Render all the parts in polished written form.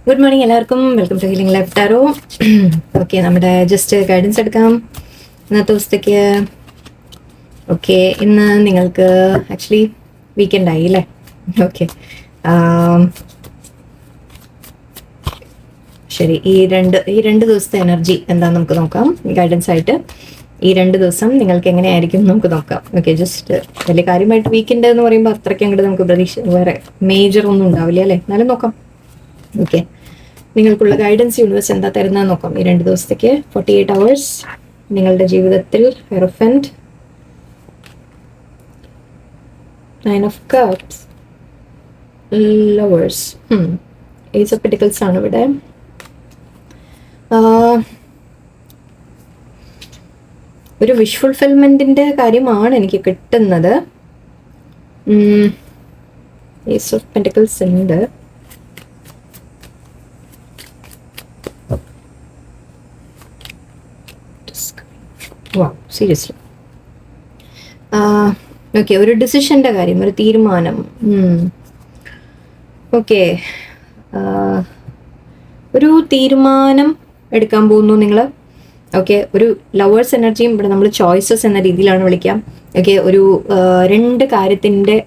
Good morning എല്ലാവർക്കും. Welcome to healing life tarot. Okay, നമ്മുടെ just guidance എടുക്കാം ഇന്നത്തെ ദിവസത്തേക്ക്. ഓക്കെ, ഇന്ന് നിങ്ങൾക്ക് ആക്ച്വലി വീക്കെൻഡ് ആയി അല്ലേ? ഓക്കെ, ശരി. ഈ രണ്ട് ദിവസത്തെ എനർജി എന്താണെന്ന് നമുക്ക് നോക്കാം ഗൈഡൻസ് ആയിട്ട്. ഈ 2 ദിവസം നിങ്ങൾക്ക് എങ്ങനെയായിരിക്കും നമുക്ക് നോക്കാം. ഓക്കെ, ജസ്റ്റ് വലിയ കാര്യമായിട്ട് വീക്കെൻഡ് എന്ന് പറയുമ്പോൾ അത്രയ്ക്ക് അങ്ങോട്ട് നമുക്ക് പ്രതീക്ഷ വേറെ മേജർ ഒന്നും ഉണ്ടാവില്ല അല്ലേ? എന്നാലും നോക്കാം. ഓക്കെ, നിങ്ങൾക്കുള്ള ഗൈഡൻസ് യൂണിവേഴ്സ് എന്താ തരുന്നതെന്ന് നോക്കാം ഈ 2 ദിവസത്തേക്ക്. 48 hours നിങ്ങളുടെ ജീവിതത്തിൽ. ഹെറോഫന്റ്, 9 of Cups, Lovers, Ace of Pentacles ആണ് ഇവിടെ. ഒരു വിഷ് ഫുൾഫിൽമെന്റിന്റെ കാര്യമാണ് എനിക്ക് കിട്ടുന്നത്. Ace of Pentacles ഉണ്ട്. സീരിയസ്ലി ഓക്കെ, ഒരു ഡിസിഷൻ്റെ കാര്യം, ഒരു തീരുമാനം. ഓക്കെ, ഒരു തീരുമാനം എടുക്കാൻ പോകുന്നു നിങ്ങൾ. ഓക്കെ, ഒരു ലവേഴ്സ് എനർജിയും ഇവിടെ നമ്മൾ ചോയ്സസ് എന്ന രീതിയിലാണ് വിളിക്കാം. ഓക്കെ, ഒരു 2 കാര്യത്തിൻ്റെ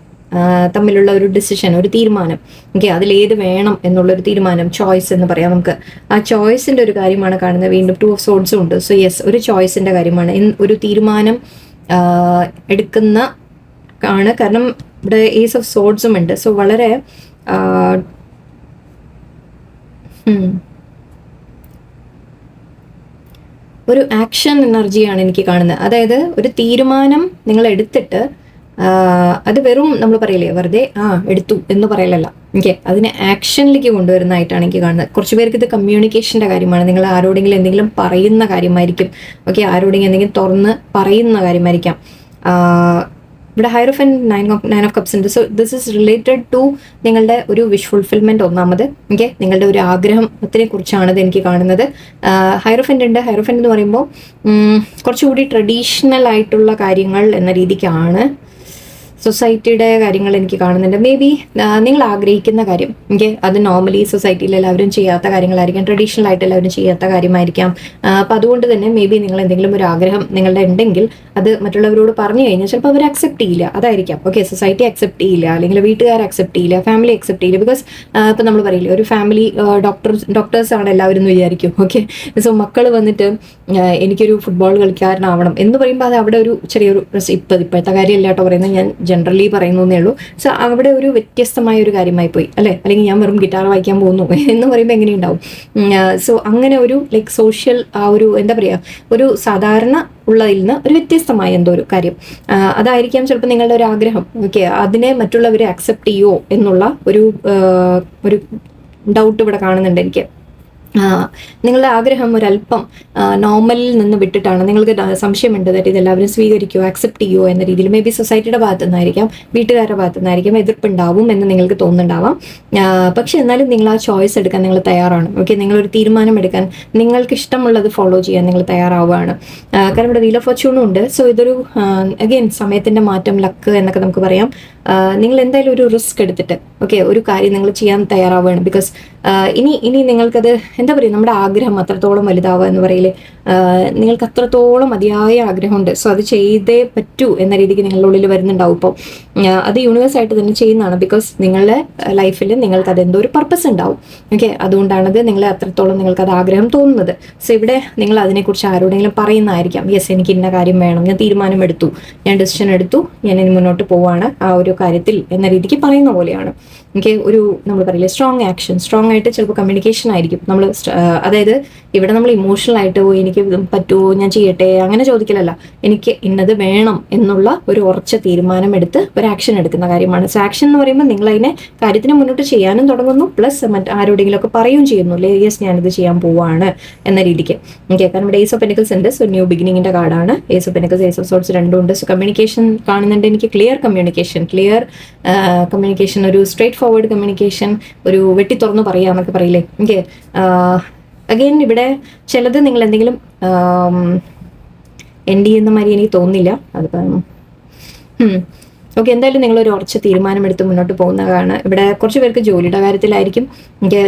തമ്മിലുള്ള ഒരു ഡിസിഷൻ, ഒരു തീരുമാനം. ഓക്കെ, അതിലേത് വേണം എന്നുള്ളൊരു തീരുമാനം, ചോയ്സ് എന്ന് പറയാം നമുക്ക്. ആ ചോയ്സിൻ്റെ ഒരു കാര്യമാണ് കാണുന്നത്. വീണ്ടും 2 of Swords ഉണ്ട്. സോ യെസ്, ഒരു ചോയ്സിൻ്റെ കാര്യമാണ്. ഒരു തീരുമാനം എടുക്കുന്ന ആണ്. കാരണം ഇവിടെ Ace of Swordsഉം ഉണ്ട്. സോ വളരെ ഒരു ആക്ഷൻ എനർജിയാണ് എനിക്ക് കാണുന്നത്. അതായത് ഒരു തീരുമാനം നിങ്ങൾ എടുത്തിട്ട് അത് വെറും നമ്മൾ പറയില്ലേ വെറുതെ എടുത്തു എന്ന് പറയലല്ല. ഓക്കെ, അതിനെ ആക്ഷനിലേക്ക് കൊണ്ടുവരുന്നതായിട്ടാണ് എനിക്ക് കാണുന്നത്. കുറച്ച് പേർക്ക് ഇത് കമ്മ്യൂണിക്കേഷൻ്റെ കാര്യമാണ്. നിങ്ങൾ ആരോടെങ്കിലും എന്തെങ്കിലും പറയുന്ന കാര്യമായിരിക്കും. ഓക്കെ, ആരോടെങ്കിലും എന്തെങ്കിലും തുറന്ന് പറയുന്ന കാര്യമായിരിക്കാം. ഇവിടെ ഹൈറോഫന്റ് 9 of Cups ഉണ്ട്. So this is related to നിങ്ങളുടെ ഒരു വിഷ് ഫുൾഫിൽമെന്റ്. ഒന്നാമത് ഓക്കെ, നിങ്ങളുടെ ഒരു ആഗ്രഹത്തിനെ കുറിച്ചാണ് ഇത് എനിക്ക് കാണുന്നത്. ഹൈറോഫന്റ് ഉണ്ട്. ഹൈറോഫന്റ് എന്ന് പറയുമ്പോൾ കുറച്ചുകൂടി ട്രഡീഷണൽ ആയിട്ടുള്ള കാര്യങ്ങൾ എന്ന രീതിക്കാണ്. സൊസൈറ്റിയുടെ കാര്യങ്ങൾ എനിക്ക് കാണുന്നുണ്ട്. മേ ബി നിങ്ങൾ ആഗ്രഹിക്കുന്ന കാര്യം ഓക്കെ, അത് നോർമലി സൊസൈറ്റിയിൽ എല്ലാവരും ചെയ്യാത്ത കാര്യങ്ങളായിരിക്കാം, ട്രഡീഷണൽ ആയിട്ട് എല്ലാവരും ചെയ്യാത്ത കാര്യമായിരിക്കാം. അപ്പം അതുകൊണ്ട് തന്നെ മേ ബി നിങ്ങൾ എന്തെങ്കിലും ഒരു ആഗ്രഹം നിങ്ങളുടെ ഉണ്ടെങ്കിൽ അത് മറ്റുള്ളവരോട് പറഞ്ഞു കഴിഞ്ഞാൽ ചിലപ്പോൾ അവർ അക്സെപ്റ്റ് ചെയ്യില്ല. അതായിരിക്കാം. ഓക്കെ, സൊസൈറ്റി അക്സെപ്റ്റ് ചെയ്യില്ല, അല്ലെങ്കിൽ വീട്ടുകാർ അക്സെപ്റ്റ് ചെയ്യില്ല, ഫാമിലി അക്സെപ്റ്റ് ചെയ്യില്ല. ബിക്കോസ് ഇപ്പം നമ്മൾ പറയില്ലേ, ഒരു ഫാമിലി ഡോക്ടേഴ്സ് ആണ് എല്ലാവരും എന്ന് വിചാരിക്കും. ഓക്കെ, സോ മക്കൾ വന്നിട്ട് എനിക്കൊരു ഫുട്ബോൾ കളിക്കാരനാവണം എന്ന് പറയുമ്പോൾ അത് അവിടെ ഒരു ചെറിയൊരു ഇപ്പോഴത്തെ കാര്യമല്ല കേട്ടോ പറയുന്നത്, ഞാൻ ജനറലി പറയുന്നേ ഉള്ളൂ. സോ അവിടെ ഒരു വ്യത്യസ്തമായ ഒരു കാര്യമായി പോയി അല്ലേ? അല്ലെങ്കിൽ ഞാൻ വെറും ഗിറ്റാർ വായിക്കാൻ പോകുന്നു എന്ന് പറയുമ്പോൾ എങ്ങനെയുണ്ടാവും? സോ അങ്ങനെ ഒരു ലൈക്ക് സോഷ്യൽ ആ ഒരു എന്താ പറയുക, ഒരു സാധാരണ ഉള്ളതിൽ നിന്ന് ഒരു വ്യത്യസ്തമായ എന്തോ ഒരു കാര്യം അതായിരിക്കാം ചിലപ്പോൾ നിങ്ങളുടെ ഒരു ആഗ്രഹം. ഓക്കെ, അതിനെ മറ്റുള്ളവരെ അക്സെപ്റ്റ് ചെയ്യുമോ എന്നുള്ള ഒരു ഡൗട്ട് ഇവിടെ കാണുന്നുണ്ട് എനിക്ക്. നിങ്ങളുടെ ആഗ്രഹം ഒരല്പം നോർമലിൽ നിന്ന് വിട്ടിട്ടാണ്. നിങ്ങൾക്ക് സംശയമുണ്ട് ദാറ്റ് ഇതെല്ലാവരും സ്വീകരിക്കുമോ, അക്സെപ്റ്റ് ചെയ്യുമോ എന്ന രീതിയിൽ. മേ ബി സൊസൈറ്റിയുടെ ഭാഗത്തു നിന്നായിരിക്കാം, വീട്ടുകാരുടെ ഭാഗത്തു നിന്നായിരിക്കാം എതിർപ്പുണ്ടാവും എന്ന് നിങ്ങൾക്ക് തോന്നുന്നുണ്ടാവാം. പക്ഷെ എന്നാലും നിങ്ങൾ ആ ചോയ്സ് എടുക്കാൻ നിങ്ങൾ തയ്യാറാണ്. ഓക്കെ, നിങ്ങളൊരു തീരുമാനം എടുക്കാൻ, നിങ്ങൾക്ക് ഇഷ്ടമുള്ളത് ഫോളോ ചെയ്യാൻ നിങ്ങൾ തയ്യാറാവുകയാണ്. കാരണം ഇവിടെ വീൽ ഓഫ് ഫോർച്യൂണും ഉണ്ട്. സോ ഇതൊരു അഗെയിൻ സമയത്തിൻ്റെ മാറ്റം, ലക്ക് എന്നൊക്കെ നമുക്ക് പറയാം. നിങ്ങൾ എന്തായാലും ഒരു റിസ്ക് എടുത്തിട്ട് ഓക്കെ ഒരു കാര്യം നിങ്ങൾ ചെയ്യാൻ തയ്യാറാവുകയാണ്. ബിക്കോസ് ഇനി നിങ്ങൾക്കത് എന്താ പറയുക, നമ്മുടെ ആഗ്രഹം അത്രത്തോളം വലുതാവുക എന്ന് പറയില്ലേ, നിങ്ങൾക്ക് അത്രത്തോളം അതിയായ ആഗ്രഹമുണ്ട്. സോ അത് ചെയ്തേ പറ്റൂ എന്ന രീതിക്ക് നിങ്ങളുടെ ഉള്ളിൽ വരുന്നുണ്ടാവും. ഇപ്പോൾ അത് യൂണിവേഴ്സായിട്ട് തന്നെ ചെയ്യുന്നതാണ്. ബിക്കോസ് നിങ്ങളുടെ ലൈഫിൽ നിങ്ങൾക്ക് അതെന്തോ ഒരു പർപ്പസ് ഉണ്ടാവും. ഓക്കെ, അതുകൊണ്ടാണത് നിങ്ങളെ അത്രത്തോളം നിങ്ങൾക്കത് ആഗ്രഹം തോന്നുന്നത്. സോ ഇവിടെ നിങ്ങൾ അതിനെക്കുറിച്ച് ആരോടെങ്കിലും പറയുന്നതായിരിക്കാം. യെസ്, എനിക്ക് ഇന്ന കാര്യം വേണം, ഞാൻ തീരുമാനം എടുത്തു, ഞാൻ ഡിസിഷൻ എടുത്തു, ഞാൻ ഇനി മുന്നോട്ട് പോവാണ് ആ ഒരു കാര്യത്തിൽ എന്ന രീതിക്ക് പറയുന്ന പോലെയാണ്. ഓക്കെ, ഒരു നമ്മൾ പറയില്ലേ സ്ട്രോങ് ആക്ഷൻ, സ്ട്രോങ് ആയിട്ട് ചിലപ്പോൾ കമ്മ്യൂണിക്കേഷൻ ആയിരിക്കും. നമ്മൾ അതായത് ഇവിടെ നമ്മൾ ഇമോഷണൽ ആയിട്ട് എനിക്ക് പറ്റുമോ, ഞാൻ ചെയ്യട്ടെ അങ്ങനെ ചോദിക്കലല്ല, എനിക്ക് ഇന്നത് വേണം എന്നുള്ള ഒരു ഉറച്ച തീരുമാനം എടുത്ത് ഒരു ആക്ഷൻ എടുക്കുന്ന കാര്യമാണ്. സോ ആക്ഷൻ എന്ന് പറയുമ്പോൾ നിങ്ങൾ അതിനെ കാര്യത്തിന് മുന്നോട്ട് ചെയ്യാനും തുടങ്ങുന്നു, പ്ലസ് ആരോടെങ്കിലും ഒക്കെ പറയുകയും ചെയ്യുന്നു, യെസ് ഞാനിത് ചെയ്യാൻ പോവാണ് എന്ന രീതിക്ക്. ഓക്കെ, കാരണം ഇവിടെ Ace of Pentacles ഉണ്ട്. സോ ന്യൂ ബിഗിനിങ്ങിൻ്റെ കാർഡാണ്. Ace of Pentacles, Ace of Swords രണ്ടും ഉണ്ട്. സോ കമ്മ്യൂണിക്കേഷൻ കാണുന്നുണ്ട് എനിക്ക്. ക്ലിയർ കമ്മ്യൂണിക്കേഷൻ, ഒരു സ്ട്രേറ്റ് ഫോർവേഡ് കമ്മ്യൂണിക്കേഷൻ, ഒരു വെട്ടി തുറന്ന് പറയുക എന്നൊക്കെ പറയില്ലേ. ഓക്കെ, അഗെയിൻ ഇവിടെ ചിലത് നിങ്ങൾ എന്തെങ്കിലും എൻഡ് ചെയ്യുന്ന മാതിരി എനിക്ക് തോന്നുന്നില്ല. അതിപ്പം ഓക്കെ, എന്തായാലും നിങ്ങളൊരു ഉറച്ച തീരുമാനമെടുത്ത് മുന്നോട്ട് പോകുന്നതാണ്. ഇവിടെ കുറച്ച് പേർക്ക് ജോലിയുടെ കാര്യത്തിലായിരിക്കും,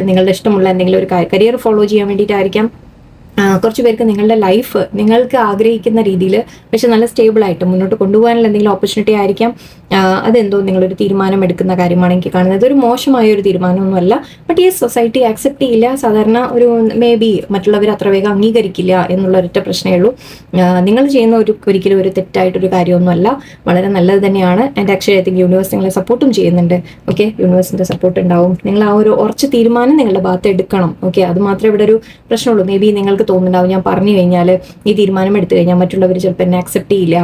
നിങ്ങളുടെ ഇഷ്ടമുള്ള എന്തെങ്കിലും ഒരു കരിയർ ഫോളോ ചെയ്യാൻ വേണ്ടിയിട്ടായിരിക്കാം. കുറച്ച് പേർക്ക് നിങ്ങളുടെ ലൈഫ് നിങ്ങൾക്ക് ആഗ്രഹിക്കുന്ന രീതിയിൽ പക്ഷെ നല്ല സ്റ്റേബിളായിട്ട് മുന്നോട്ട് കൊണ്ടുപോകാനുള്ള എന്തെങ്കിലും ഓപ്പർച്യൂണിറ്റി ആയിരിക്കാം. അതെന്തോ നിങ്ങളൊരു തീരുമാനം എടുക്കുന്ന കാര്യമാണ് എനിക്ക് കാണുന്നത്. ഇതൊരു മോശമായ ഒരു തീരുമാനമൊന്നുമല്ല. ബട്ട് ഈ സൊസൈറ്റി ആക്സെപ്റ്റ് ചെയ്യില്ല. സാധാരണ ഒരു മേ ബി മറ്റുള്ളവർ അത്ര വേഗം അംഗീകരിക്കില്ല എന്നുള്ള ഒരൊറ്റ പ്രശ്നമേ ഉള്ളൂ. നിങ്ങൾ ചെയ്യുന്ന ഒരിക്കലും ഒരു തെറ്റായിട്ടൊരു കാര്യമൊന്നുമല്ല, വളരെ നല്ലത് തന്നെയാണ്. And actually I think universe നിങ്ങളെ സപ്പോർട്ടും ചെയ്യുന്നുണ്ട്. ഓക്കെ, യൂണിവേഴ്സിൻ്റെ സപ്പോർട്ട് ഉണ്ടാവും. നിങ്ങൾ ആ ഒരു ഉറച്ച തീരുമാനം നിങ്ങളുടെ ഭാഗത്ത് എടുക്കണം. ഓക്കെ, അത് മാത്രമേ ഇവിടെ ഒരു പ്രശ്നമുള്ളൂ. മേ ബി നിങ്ങൾക്ക് തോന്നുന്നുണ്ടാവും ഞാൻ പറഞ്ഞു കഴിഞ്ഞാൽ ഈ തീരുമാനം എടുത്തു കഴിഞ്ഞാൽ മറ്റുള്ളവർ ചിലപ്പോൾ എന്നെ അക്സെപ്റ്റ് ചെയ്യില്ല,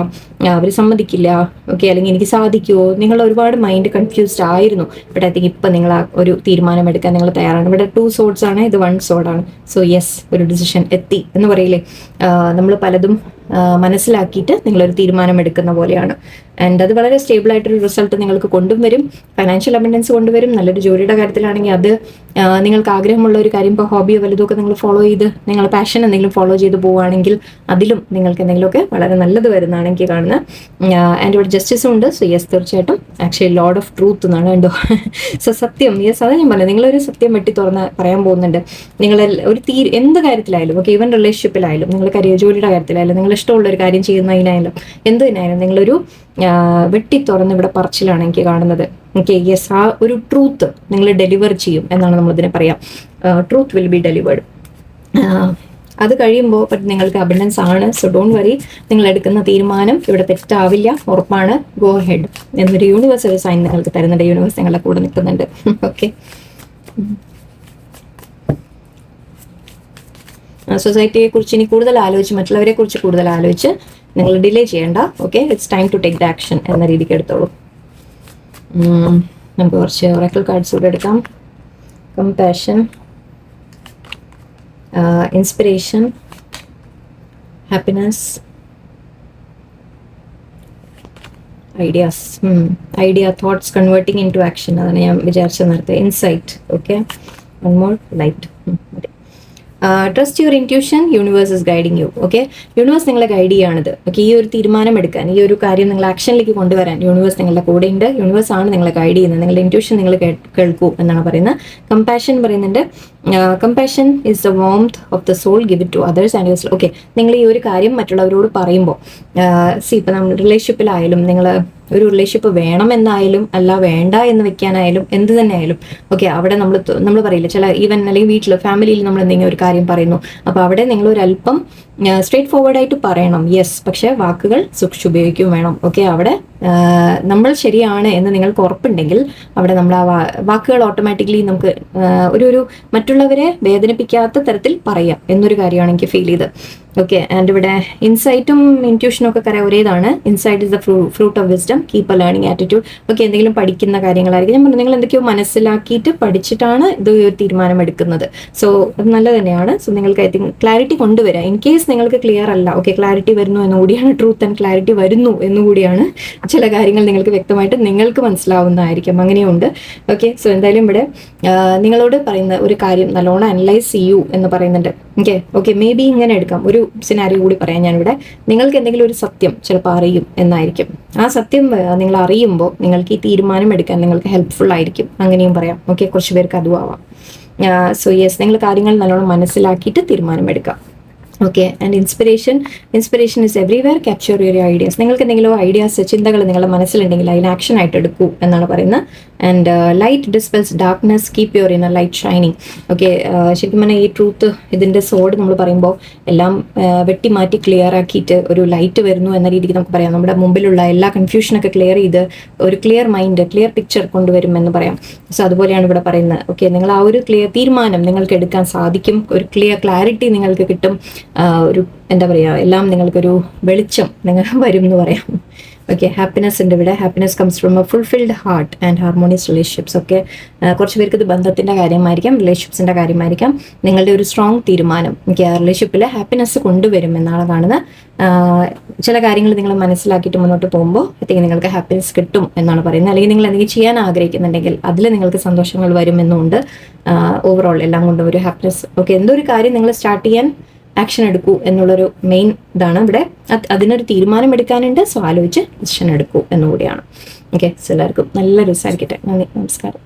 അവർ സമ്മതിക്കില്ല, ഓക്കെ, അല്ലെങ്കിൽ എനിക്ക് സാധിക്കുമോ, നിങ്ങൾ ഒരുപാട് മൈൻഡ് കൺഫ്യൂസ്ഡ് ആയിരുന്നു. ബട്ട് ഐ തിങ്ക് ഇപ്പം നിങ്ങൾ ആ ഒരു തീരുമാനം എടുക്കാൻ നിങ്ങൾ തയ്യാറാണ്. ഇവിടെ 2 swords ആണ്, ഇത് 1 sword ആണ്. സോ യെസ്, ഒരു ഡിസിഷൻ എത്തി എന്ന് പറയില്ലേ. നമ്മൾ പലതും മനസ്സിലാക്കിയിട്ട് നിങ്ങളൊരു തീരുമാനം എടുക്കുന്ന പോലെയാണ്. ആൻഡ് അത് വളരെ സ്റ്റേബിൾ ആയിട്ടൊരു റിസൾട്ട് നിങ്ങൾക്ക് കൊണ്ടുവരും. ഫൈനാൻഷ്യൽ അബൻഡൻസ് കൊണ്ടുവരും. നല്ലൊരു ജോലിയുടെ കാര്യത്തിലാണെങ്കിൽ അത് നിങ്ങൾക്ക് ആഗ്രഹമുള്ള ഒരു കാര്യം, ഇപ്പോൾ ഹോബിയോ വലുതൊക്കെ നിങ്ങൾ ഫോളോ ചെയ്ത് നിങ്ങൾ പാഷൻ എന്തെങ്കിലും ഫോളോ ചെയ്ത് പോവുകയാണെങ്കിൽ അതിലും നിങ്ങൾക്ക് എന്തെങ്കിലുമൊക്കെ വളരെ നല്ലത് വരുന്നതാണ് എനിക്ക് കാണുന്നത്. ആൻഡ് ഇവിടെ ജസ്റ്റിസും ഉണ്ട്. സോ യെസ്, തീർച്ചയായിട്ടും ആക്ച്വലി ലോർഡ് ഓഫ് ട്രൂത്ത് എന്നാണ് കണ്ടോ. സോ സത്യം, യെസ്, അതാ ഞാൻ പറഞ്ഞത്. നിങ്ങളൊരു സത്യം വെട്ടി തുറന്ന് പറയാൻ പോകുന്നുണ്ട്. നിങ്ങൾ ഒരു എന്ത് കാര്യത്തിലായാലും, ഓക്കെ, ഈവൻ റിലേഷൻഷിപ്പിലായാലും, നിങ്ങൾ ജോലിയുടെ കാര്യത്തിലായാലും, നിങ്ങൾ ഇഷ്ടമുള്ള ഒരു കാര്യം ചെയ്യുന്നതിനായാലും എന്ത് തന്നെയായാലും നിങ്ങളൊരു വെട്ടി തുറന്ന് ഇവിടെ പറച്ചിലാണ് എനിക്ക് കാണുന്നത്. ഓക്കെ, യെസ്, ആ ഒരു ട്രൂത്ത് നിങ്ങൾ ഡെലിവർ ചെയ്യും എന്നാണ് നമ്മളിതിനെ പറയാം. Truth will be delivered. അത് കഴിയുമ്പോൾ നിങ്ങൾക്ക് അബണ്ടൻസ് ആണ്. സോ ഡോണ്ട് വറി, നിങ്ങൾ എടുക്കുന്ന തീരുമാനം ഇവിടെ തെറ്റാവില്ല, ഉറപ്പാണ്. ഗോ ഹെഡ് എന്നൊരു യൂണിവേഴ്സൽ സൈൻ നിങ്ങൾക്ക് തരുന്നുണ്ട്. യൂണിവേഴ്സ് നിങ്ങളുടെ കൂടെ നിൽക്കുന്നുണ്ട്. ഓക്കെ, സൊസൈറ്റിയെ കുറിച്ച് ഇനി കൂടുതൽ ആലോചിച്ച്, മറ്റുള്ളവരെ കുറിച്ച് കൂടുതൽ ആലോചിച്ച് നിങ്ങൾ ഡിലേ ചെയ്യേണ്ട. Okay, it's time to take the action എന്ന രീതിക്ക് എടുത്തോളൂ. നമുക്ക് കുറച്ച് ഒറാക്കിൾ കാർഡ്സ് കൂടെ എടുക്കാം. Compassion, inspiration, happiness, ideas, thoughts converting into action. അതാണ് ഞാൻ വിചാരിച്ചത് നേരത്തെ. Insight, okay, one more, light. Trust your intuition, universe is guiding you. Okay, universe നിങ്ങളെ ഗൈഡ് ചെയ്യാണിത്. ഓക്കെ, ഈ ഒരു തീരുമാനം എടുക്കാൻ, ഈ ഒരു കാര്യം നിങ്ങൾ ആക്ഷനിലേക്ക് കൊണ്ടുവരാൻ യൂണിവേഴ്സ് നിങ്ങളുടെ കൂടെ ഉണ്ട്. യൂണിവേഴ്സ് ആണ് നിങ്ങളെ ഗൈഡ് ചെയ്യുന്നത്. നിങ്ങളുടെ ഇൻറ്റ്യൂഷൻ നിങ്ങൾ കേൾക്കൂ എന്നാണ് പറയുന്നത്. കമ്പാഷൻ പറയുന്നുണ്ട്. Compassion is the warmth of the soul, give it to others and your. Okay, നിങ്ങൾ ഈ ഒരു കാര്യം മറ്റുള്ളവരോട് പറയുമ്പോൾ, ഇപ്പം നമ്മൾ റിലേഷൻഷിപ്പിലായാലും, നിങ്ങൾ ഒരു റിലേഷൻഷിപ്പ് വേണമെന്നായാലും അല്ല വേണ്ട എന്ന് വെക്കാനായാലും എന്ത് തന്നെ ആയാലും, ഓക്കെ, അവിടെ നമ്മൾ പറയില്ല ചില ഈവൻ അല്ലെങ്കിൽ വീട്ടിൽ ഫാമിലിയിൽ നമ്മൾ എന്തെങ്കിലും ഒരു കാര്യം പറയുന്നു. അപ്പോൾ അവിടെ നിങ്ങൾ ഒരല്പം സ്ട്രേറ്റ് ഫോർവേഡായിട്ട് പറയണം. യെസ്, പക്ഷേ വാക്കുകൾ സൂക്ഷിച്ചുപയോഗിക്കുകയും വേണം. ഓക്കെ, അവിടെ നമ്മൾ ശരിയാണ് എന്ന് നിങ്ങൾക്ക് ഉറപ്പുണ്ടെങ്കിൽ അവിടെ നമ്മൾ ആ വാക്കുകൾ ഓട്ടോമാറ്റിക്കലി നമുക്ക് ഒരു മറ്റുള്ളവരെ വേദനിപ്പിക്കാത്ത തരത്തിൽ പറയാം എന്നൊരു കാര്യമാണ് എനിക്ക് ഫീൽ ചെയ്തത്. ഓക്കെ, ആൻഡ് ഇവിടെ ഇൻസൈറ്റും ഇൻറ്റ്യൂഷനും ഒക്കെ ഒരേതാണ്. Insight is the fruit of wisdom, keep a learning attitude. Okay, എന്തെങ്കിലും പഠിക്കുന്ന കാര്യങ്ങളായിരിക്കും. ഞാൻ പറഞ്ഞു നിങ്ങൾ എന്തൊക്കെയോ മനസ്സിലാക്കിയിട്ട് പഠിച്ചിട്ടാണ് ഇത് ഒരു തീരുമാനം എടുക്കുന്നത്. സോ അത് നല്ലത് തന്നെയാണ്. സോ നിങ്ങൾക്ക് ഐ തിങ്ക് ക്ലാരിറ്റി കൊണ്ടുവരാം. ഇൻ കേസ് നിങ്ങൾക്ക് ക്ലിയർ അല്ല, ഓക്കെ, ക്ലാരിറ്റി വരുന്നു എന്നുകൂടിയാണ്, ട്രൂത്ത് ആൻഡ് ക്ലാരിറ്റി വരുന്നു എന്നുകൂടിയാണ്. ചില കാര്യങ്ങൾ നിങ്ങൾക്ക് വ്യക്തമായിട്ട് നിങ്ങൾക്ക് മനസ്സിലാവുന്നതായിരിക്കും, അങ്ങനെയുണ്ട്. ഓക്കെ, സോ എന്തായാലും ഇവിടെ നിങ്ങളോട് പറയുന്ന ഒരു കാര്യം നല്ലോണം അനലൈസ് ചെയ്യൂ എന്ന് പറയുന്നുണ്ട്. ഓക്കെ, മേ ബി ഇങ്ങനെ എടുക്കാം. ഒരു സിനാരിയോ കൂടി പറയാം ഞാനിവിടെ. നിങ്ങൾക്ക് എന്തെങ്കിലും ഒരു സത്യം ചിലപ്പോൾ അറിയും എന്നായിരിക്കും. ആ സത്യം നിങ്ങൾ അറിയുമ്പോൾ നിങ്ങൾക്ക് ഈ തീരുമാനം എടുക്കാൻ നിങ്ങൾക്ക് ഹെൽപ്ഫുൾ ആയിരിക്കും, അങ്ങനെയും പറയാം. ഓക്കെ, കുറച്ച് പേർക്ക് അതും ആവാം. സോ യെസ്, നിങ്ങൾ കാര്യങ്ങൾ നല്ലോണം മനസ്സിലാക്കിയിട്ട് തീരുമാനമെടുക്കാം. Okay, and inspiration is everywhere, capture your ideas. നിങ്ങൾക്ക് എന്തെങ്കിലും ഐഡിയാസ്, ചിന്തകൾ നിങ്ങളുടെ മനസ്സിലുണ്ടെങ്കിൽ അതിന് ആക്ഷൻ ആയിട്ട് എടുക്കൂ എന്നാണ് പറയുന്നത്. And light dispels darkness, keep your inner light shining. Okay, ശരിക്കും പറഞ്ഞാൽ ഈ ട്രൂത്ത് ഇതിൻ്റെ സോഡ് നമ്മൾ പറയുമ്പോൾ എല്ലാം വെട്ടിമാറ്റി ക്ലിയർ ആക്കിയിട്ട് ഒരു ലൈറ്റ് വരുന്നു എന്ന രീതിക്ക് നമുക്ക് പറയാം. നമ്മുടെ മുമ്പിലുള്ള എല്ലാ കൺഫ്യൂഷനൊക്കെ ക്ലിയർ ചെയ്ത് ഒരു ക്ലിയർ മൈൻഡ്, ക്ലിയർ പിക്ചർ കൊണ്ടുവരും എന്ന് പറയാം. സോ അതുപോലെയാണ് ഇവിടെ പറയുന്നത്. ഓക്കെ, നിങ്ങൾ ആ ഒരു ക്ലിയർ തീരുമാനം നിങ്ങൾക്ക് എടുക്കാൻ സാധിക്കും. ഒരു ക്ലാരിറ്റി നിങ്ങൾക്ക് കിട്ടും. ഒരു എന്താ പറയുക, എല്ലാം നിങ്ങൾക്കൊരു വെളിച്ചം നിങ്ങൾ വരും എന്ന് പറയാം. ഓക്കെ, ഹാപ്പിനെസ് ഉണ്ട് ഇവിടെ. Happiness comes from A fulfilled heart and harmonious relationships. ഒക്കെ കുറച്ച് പേർക്ക് ഇത് ബന്ധത്തിൻ്റെ കാര്യമായിരിക്കാം, റിലേഷൻഷിപ്സിൻ്റെ കാര്യമായിരിക്കാം. നിങ്ങളുടെ ഒരു സ്ട്രോങ് തീരുമാനം എനിക്ക് ആ റിലേഷൻഷിപ്പിൽ ഹാപ്പിനെസ് കൊണ്ടുവരും എന്നാണ് കാണുന്നത്. ചില കാര്യങ്ങൾ നിങ്ങൾ മനസ്സിലാക്കിയിട്ട് മുന്നോട്ട് പോകുമ്പോൾ അത്തേക്ക് നിങ്ങൾക്ക് ഹാപ്പിനെസ് കിട്ടും എന്നാണ് പറയുന്നത്. അല്ലെങ്കിൽ നിങ്ങൾ എന്തെങ്കിലും ചെയ്യാൻ ആഗ്രഹിക്കുന്നുണ്ടെങ്കിൽ അതിൽ നിങ്ങൾക്ക് സന്തോഷങ്ങൾ വരുമെന്നുണ്ട്. ഓവറോൾ എല്ലാം കൊണ്ടും ഒരു ഹാപ്പിനെസ്. ഓക്കെ, എന്തോ ഒരു കാര്യം നിങ്ങൾ സ്റ്റാർട്ട് ചെയ്യാൻ ആക്ഷൻ എടുക്കൂ എന്നുള്ളൊരു മെയിൻ ഇതാണ് ഇവിടെ. അതിനൊരു തീരുമാനം എടുക്കാനുണ്ട്. സോ ആലോചിച്ച് ഡിസിഷൻ എടുക്കൂ എന്നുകൂടിയാണ്. ഓക്കെ, എല്ലാവർക്കും നല്ല ദിവസമായിരിക്കട്ടെ. നന്ദി, നമസ്കാരം.